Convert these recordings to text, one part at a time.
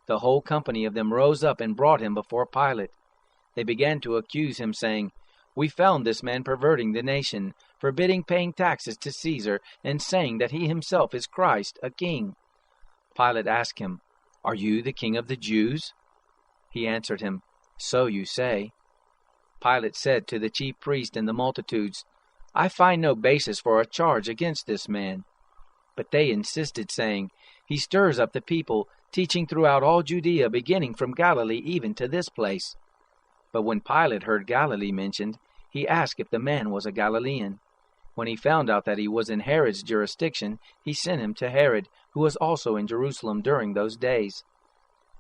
The whole company of them rose up and brought him before Pilate. They began to accuse him, saying, "We found this man perverting the nation, forbidding paying taxes to Caesar, and saying that he himself is Christ, a king." Pilate asked him, "Are you the king of the Jews?" He answered him, "So you say." Pilate said to the chief priests and the multitudes, "I find no basis for a charge against this man." But they insisted, saying, "He stirs up the people, teaching throughout all Judea, beginning from Galilee even to this place." But when Pilate heard Galilee mentioned, he asked if the man was a Galilean. When he found out that he was in Herod's jurisdiction, he sent him to Herod, who was also in Jerusalem during those days.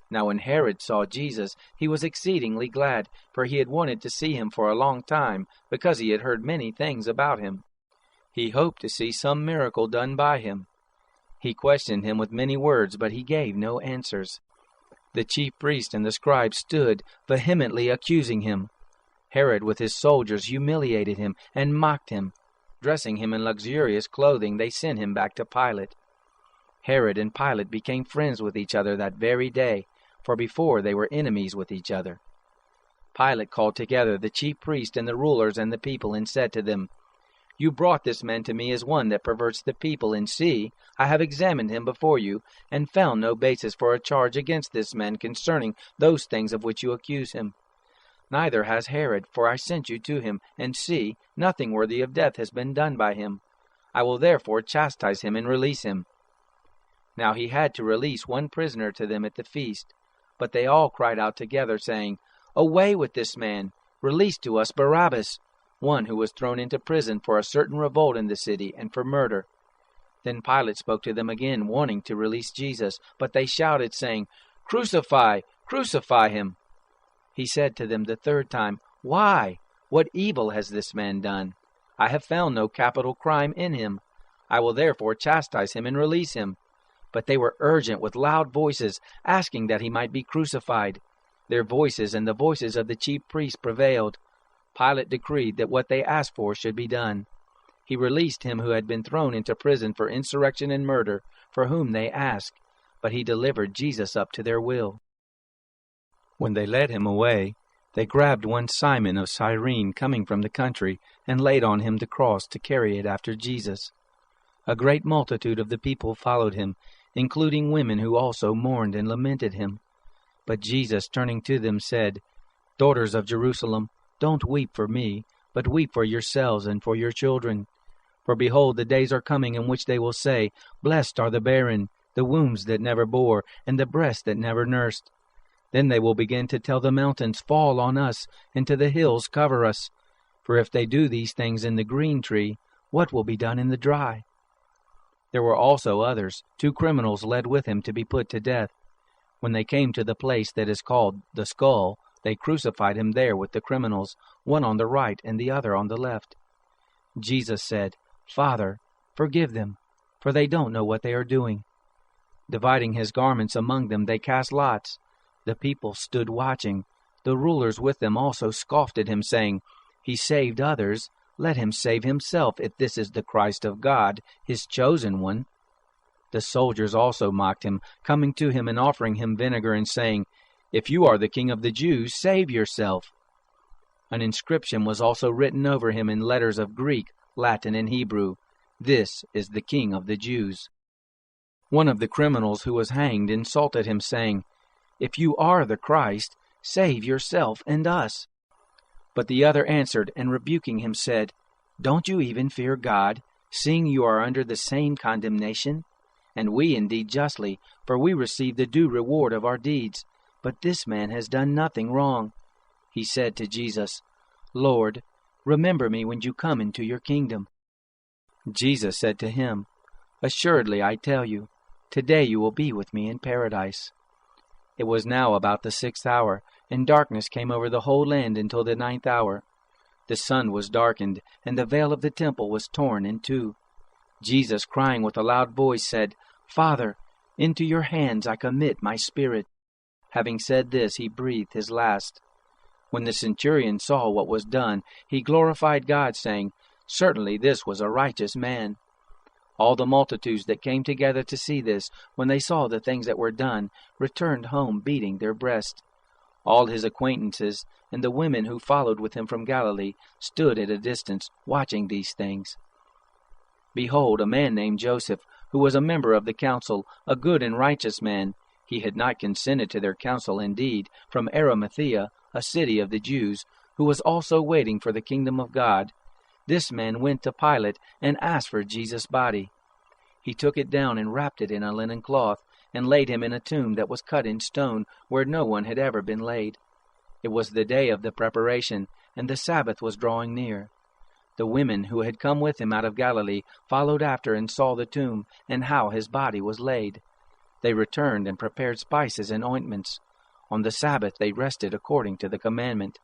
Now when Herod saw Jesus, he was exceedingly glad, for he had wanted to see him for a long time, because he had heard many things about him. He hoped to see some miracle done by him. He questioned him with many words, but he gave no answers. The chief priests and the scribes stood, vehemently accusing him. Herod with his soldiers humiliated him and mocked him. Dressing him in luxurious clothing, they sent him back to Pilate. Herod and Pilate became friends with each other that very day, for before they were enemies with each other. Pilate called together the chief priests and the rulers and the people, and said to them, "You brought this man to me as one that perverts the people, and see, I have examined him before you, and found no basis for a charge against this man concerning those things of which you accuse him. Neither has Herod, for I sent you to him, and see, nothing worthy of death has been done by him. I will therefore chastise him and release him." Now he had to release one prisoner to them at the feast, but they all cried out together, saying, "Away with this man! Release to us Barabbas, one who was thrown into prison for a certain revolt in the city, and for murder." Then Pilate spoke to them again, wanting to release Jesus, but they shouted, saying, "Crucify! Crucify him!" He said to them the third time, "Why? What evil has this man done? I have found no capital crime in him. I will therefore chastise him and release him." But they were urgent with loud voices, asking that he might be crucified. Their voices and the voices of the chief priests prevailed. Pilate decreed that what they asked for should be done. He released him who had been thrown into prison for insurrection and murder, for whom they asked, but he delivered Jesus up to their will. When they led him away, they grabbed one Simon of Cyrene coming from the country, and laid on him the cross to carry it after Jesus. A great multitude of the people followed him, including women who also mourned and lamented him. But Jesus, turning to them, said, "Daughters of Jerusalem, don't weep for me, but weep for yourselves and for your children. For behold, the days are coming in which they will say, 'Blessed are the barren, the wombs that never bore, and the breasts that never nursed.' Then they will begin to tell the mountains, 'Fall on us,' and to the hills, 'Cover us.' For if they do these things in the green tree, what will be done in the dry?" There were also others, 2 criminals led with him to be put to death. When they came to the place that is called the Skull, they crucified him there with the criminals, one on the right and the other on the left. Jesus said, "Father, forgive them, for they don't know what they are doing." Dividing his garments among them, they cast lots. The people stood watching. The rulers with them also scoffed at him, saying, "He saved others. Let him save himself, if this is the Christ of God, his chosen one." The soldiers also mocked him, coming to him and offering him vinegar, and saying, "If you are the king of the Jews, save yourself." An inscription was also written over him in letters of Greek, Latin, and Hebrew, "This is the King of the Jews." One of the criminals who was hanged insulted him, saying, "If you are the Christ, save yourself and us." But the other answered, and rebuking him said, "Don't you even fear God, seeing you are under the same condemnation? And we indeed justly, for we receive the due reward of our deeds. But this man has done nothing wrong." He said to Jesus, "Lord, remember me when you come into your kingdom." Jesus said to him, "Assuredly I tell you, today you will be with me in paradise." It was now about the 6th hour, and darkness came over the whole land until the 9th hour. The sun was darkened, and the veil of the temple was torn in two. Jesus, crying with a loud voice, said, "Father, into your hands I commit my spirit." Having said this, he breathed his last. When the centurion saw what was done, he glorified God, saying, "Certainly this was a righteous man." All the multitudes that came together to see this, when they saw the things that were done, returned home beating their breasts. All his acquaintances and the women who followed with him from Galilee stood at a distance, watching these things. Behold, a man named Joseph, who was a member of the council, a good and righteous man, he had not consented to their counsel indeed, from Arimathea, a city of the Jews, who was also waiting for the kingdom of God. This man went to Pilate and asked for Jesus' body. He took it down and wrapped it in a linen cloth, and laid him in a tomb that was cut in stone, where no one had ever been laid. It was the day of the preparation, and the Sabbath was drawing near. The women who had come with him out of Galilee followed after and saw the tomb, and how his body was laid. They returned and prepared spices and ointments. On the Sabbath they rested according to the commandment.